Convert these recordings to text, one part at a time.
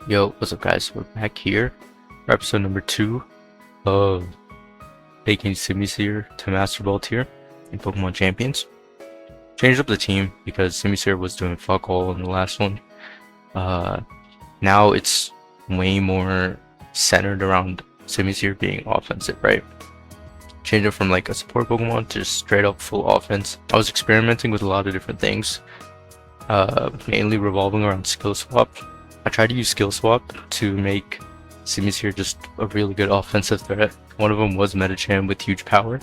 Yo, what's up guys? We're back here for episode number 2 of taking simisear to masterball tier in Pokemon Champions. Changed up the team because simisear was doing fuck all in the last one. Now it's way more centered around simisear being offensive, right? Changed it from like a support Pokemon to just straight up full offense. I was experimenting with a lot of different things, mainly revolving around skill swap. I tried to use skill swap to make simisear just a really good offensive threat. One of them was Metacham with huge power,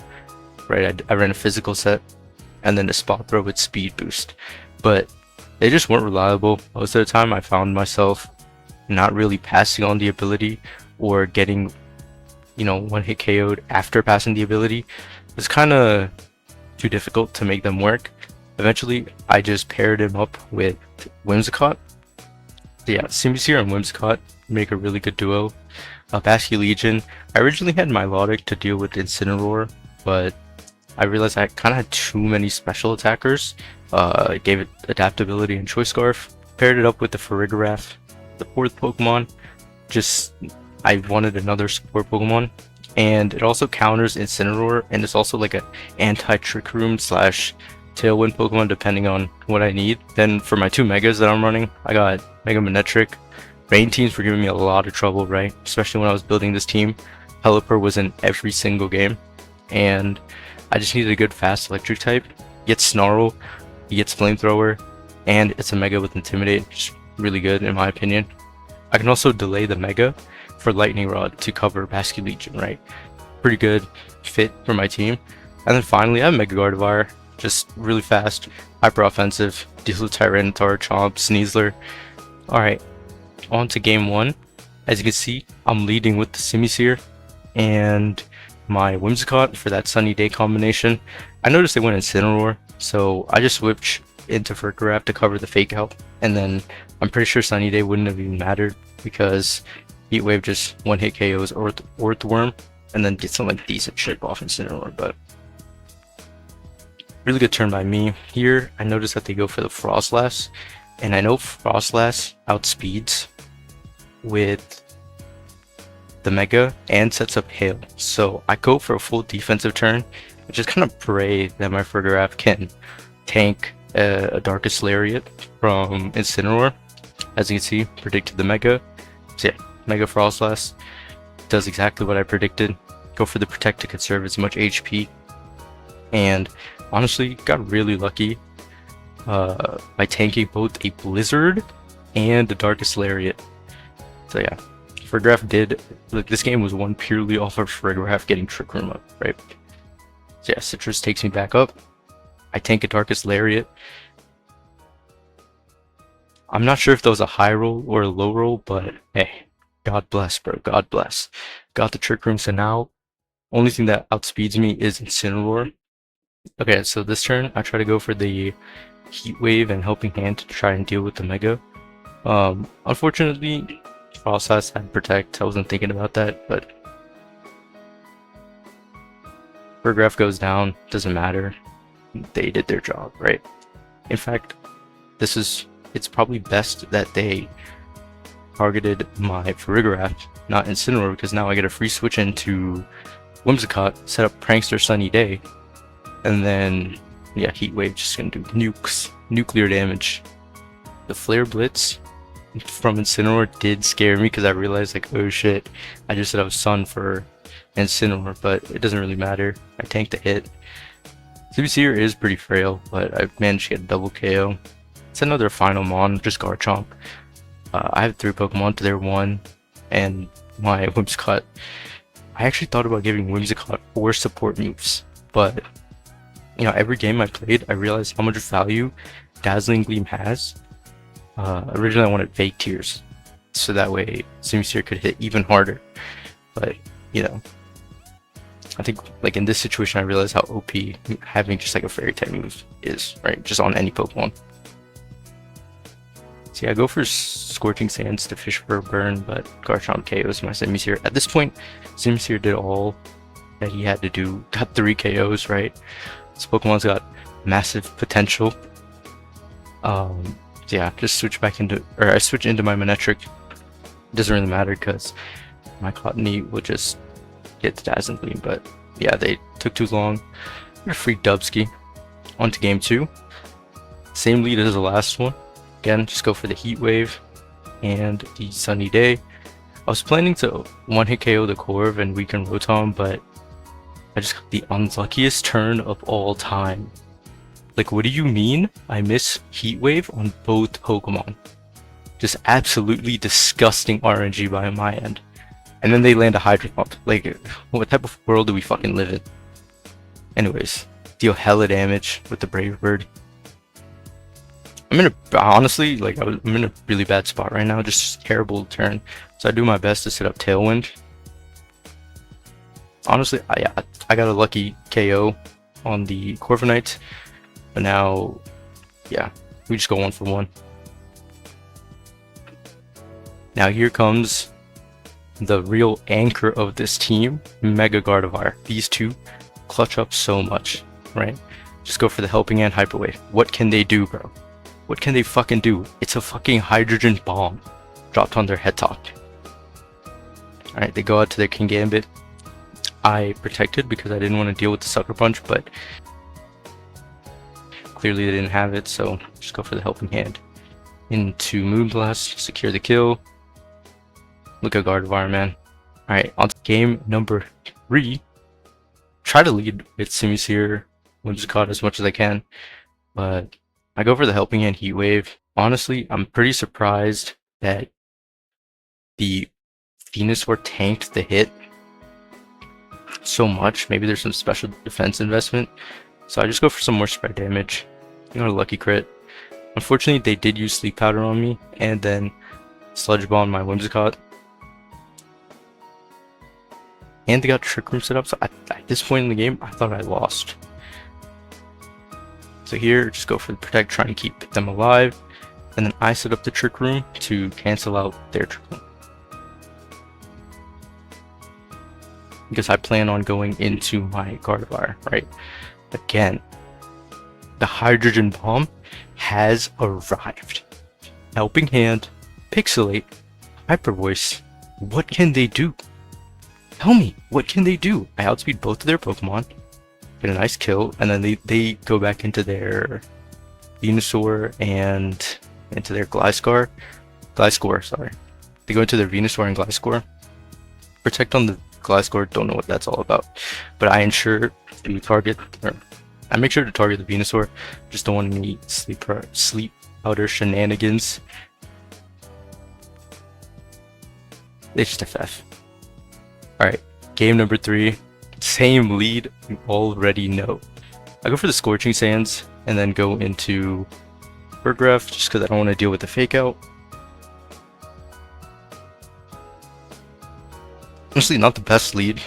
right? I ran a physical set and then a spot throw with speed boost, but they just weren't reliable. Most of the time I found myself not really passing on the ability or getting, one hit KO'd after passing the ability. It was kind of too difficult to make them work. Eventually I just paired him up with Whimsicott. Yeah, simisear and Whimsicott make a really good duo. Basculegion, I originally had Milotic to deal with Incineroar, but I realized I kind of had too many special attackers. Gave it adaptability and Choice Scarf. Paired it up with the Farigiraf, the 4th Pokemon. I wanted another support Pokemon. And it also counters Incineroar, and it's also like an anti-Trick Room / Tailwind Pokemon depending on what I need. Then for my 2 Megas that I'm running, I got Mega Manectric. Rain teams were giving me a lot of trouble, right? Especially when I was building this team. Pelipper was in every single game, and I just needed a good fast electric type. He gets Snarl, he gets Flamethrower, and it's a Mega with Intimidate, just really good in my opinion. I can also delay the Mega for Lightning Rod to cover Basculegion, right? Pretty good fit for my team. And then finally I have Mega Gardevoir, just really fast, hyper offensive, deals with Tyranitar, Chomp, Sneasler. Alright, on to game 1. As you can see, I'm leading with the simisear and my Whimsicott for that Sunny Day combination. I noticed they went Incineroar, so I just switched into Farigiraf to cover the fake out, and then I'm pretty sure Sunny Day wouldn't have even mattered because Heat Wave just one hit KOs Orthworm and then get some like decent shit off Incineroar. But really good turn by me. Here I noticed that they go for the Frostlass, and I know Frostlass outspeeds with the Mega and sets up Hail, so I go for a full defensive turn. I just kind of pray that my Farigiraf can tank a Darkest Lariat from Incineroar. As you can see, predicted the Mega. So yeah, Mega Frostlass does exactly what I predicted. Go for the Protect to conserve as much HP, and honestly got really lucky by tanking both a Blizzard and a Darkest Lariat. So yeah, Farigiraf did, like, this game was won purely off of Farigiraf getting Trick Room up, right? So yeah, Citrus takes me back up. I tank a Darkest Lariat. I'm not sure if that was a high roll or a low roll, but hey, God bless, bro, God bless. Got the Trick Room, so now only thing that outspeeds me is Incineroar. Okay, so this turn I try to go for the Heat Wave and Helping Hand to try and deal with the Mega. Unfortunately, Frostlass had Protect. I wasn't thinking about that, but Farigiraf goes down. Doesn't matter. They did their job, right? In fact, it's probably best that they targeted my Farigiraf, not Incineroar, because now I get a free switch into Whimsicott, set up Prankster Sunny Day, and then yeah, Heat Wave just gonna do nuclear damage. The Flare Blitz from Incineroar did scare me because I realized, like, oh shit, I just set up Sun for Incineroar, but it doesn't really matter. I tanked the hit. simisear is pretty frail, but I managed to get a double KO. It's another final Mon, just Garchomp. I have 3 Pokemon to their 1, and my Whimsicott. I actually thought about giving Whimsicott 4 support moves, but every game I played, I realized how much value Dazzling Gleam has. Originally I wanted Fake Tears, so that way simisear could hit even harder, but I think, like, in this situation I realized how OP having just like a Fairy type move is, right? Just on any Pokemon. So yeah, I go for Scorching Sands to fish for a burn, but Garchomp KOs my simisear. At this point, simisear did all that he had to do. Got 3 KOs, right? This Pokemon's got massive potential. So yeah, just switch back into, or I switch into my Manectric. It doesn't really matter because my Cottony will just get the Dazzling Gleam, but yeah, they took too long. A free Dubsky. On to game 2. Same lead as the last one. Again, just go for the Heat Wave and the Sunny Day. I was planning to one-hit KO the Corv and weaken Rotom, but I just got the unluckiest turn of all time. Like, what do you mean I miss Heat Wave on both Pokemon? Just absolutely disgusting RNG by my end. And then they land a Hydro Pump. Like, what type of world do we fucking live in? Anyways, deal hella damage with the Brave Bird. I'm in a, honestly, like, I'm in a really bad spot right now. Just terrible turn. So I do my best to set up Tailwind. Honestly, I got a lucky KO on the Corviknight. But now, yeah, we just go 1 for 1. Now here comes the real anchor of this team, Mega Gardevoir. These two clutch up so much, right? Just go for the Helping Hand Hyper Wave. What can they do, bro? What can they fucking do? It's a fucking Hydrogen Bomb dropped on their head top. Alright, they go out to their King Gambit. I protected because I didn't want to deal with the Sucker Punch, but clearly they didn't have it, so just go for the Helping Hand. Into Moonblast, secure the kill. Look at Gardevoir, man. Alright, on to game number 3. Try to lead with simisear, Whimsicott as much as I can, but I go for the Helping Hand Heat Wave. Honestly, I'm pretty surprised that the Venusaur tanked the hit so much. Maybe there's some special defense investment. So I just go for some more spread damage. Got a lucky crit. Unfortunately, they did use Sleep Powder on me, and then Sludge Bomb my Whimsicott. And they got Trick Room set up, so at this point in the game, I thought I lost. So here, just go for the Protect, trying to keep them alive. And then I set up the Trick Room to cancel out their Trick Room. Because I plan on going into my Gardevoir, right? Again, the Hydrogen Bomb has arrived. Helping Hand, Pixelate, Hyper Voice. What can they do? Tell me, what can they do? I outspeed both of their Pokemon, get a nice kill, and then they go back into their Venusaur and into their Gliscor, sorry. They go into their Venusaur and Gliscor. Protect on the Gliscor, don't know what that's all about. But I ensure to target, or I make sure to target the Venusaur. Just don't want any sleep powder shenanigans. They just FF. Alright, game number 3. Same lead, you already know. I go for the Scorching Sands and then go into Burgraph just because I don't want to deal with the Fake Out. Honestly, not the best lead.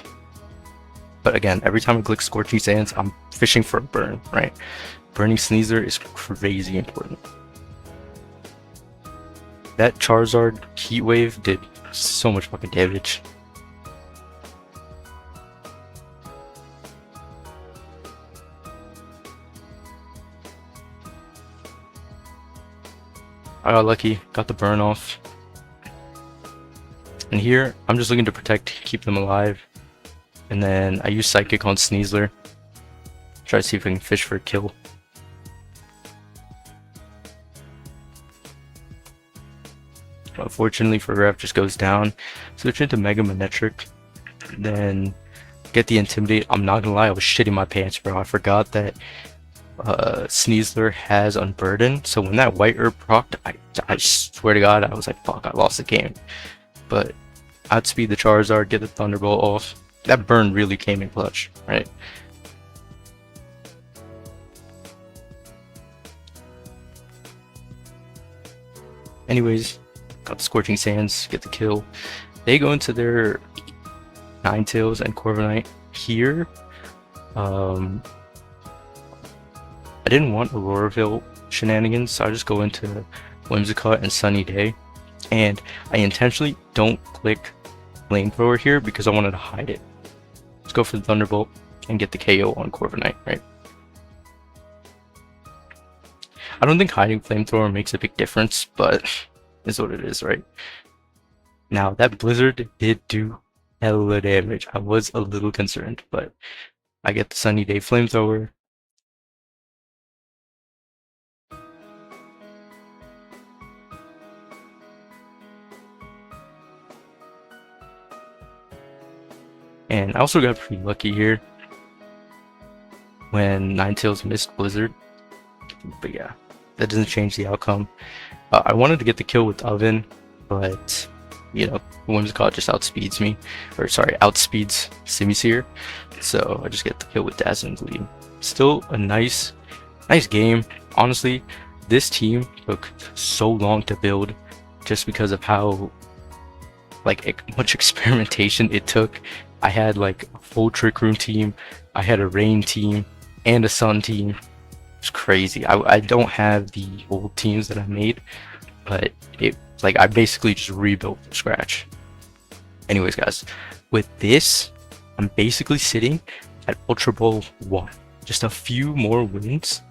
But again, every time I click Scorching Sands, I'm fishing for a burn, right? Burning Sneasler is crazy important. That Charizard Heat Wave did so much fucking damage. I got lucky, got the burn off. And here, I'm just looking to protect, keep them alive. And then I use Psychic on Sneasler. Try to see if I can fish for a kill. Unfortunately for Rev, just goes down. Switch into Mega Manectric. Then get the Intimidate. I'm not gonna lie, I was shitting my pants, bro. I forgot that Sneasler has Unburden, so when that White Herb procced, I swear to God, I was like, fuck, I lost the game. But outspeed the Charizard, get the Thunderbolt off. That burn really came in clutch, right? Anyways, got the Scorching Sands, get the kill. They go into their Ninetales and Corviknight here. I didn't want Auroraville shenanigans, so I just go into Whimsicott and Sunny Day. And I intentionally don't click Flamethrower here because I wanted to hide it. Let's go for the Thunderbolt and get the KO on Corviknight, right? I don't think hiding Flamethrower makes a big difference, but it's what it is, right? Now that blizzard did do hella damage. I was a little concerned, but I get the sunny day flamethrower. And I also got pretty lucky here when Ninetales missed Blizzard. But yeah, that doesn't change the outcome. I wanted to get the kill with Oven, but you know, Whimsicott just outspeeds me, or sorry, outspeeds simisear. So I just get the kill with Dazzling Gleam. Still a nice game. Honestly, this team took so long to build just because of how much experimentation it took. I had like a full Trick Room team, I had a Rain team, and a Sun team. It's crazy. I don't have the old teams that I made, but I basically just rebuilt from scratch. Anyways, guys, with this, I'm basically sitting at Ultra Bowl 1. Just a few more wins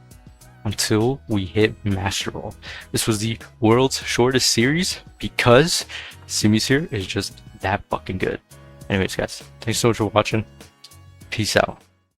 until we hit Master Ball. This was the world's shortest series because simisear is just that fucking good. Anyways, guys, thanks so much for watching. Peace out.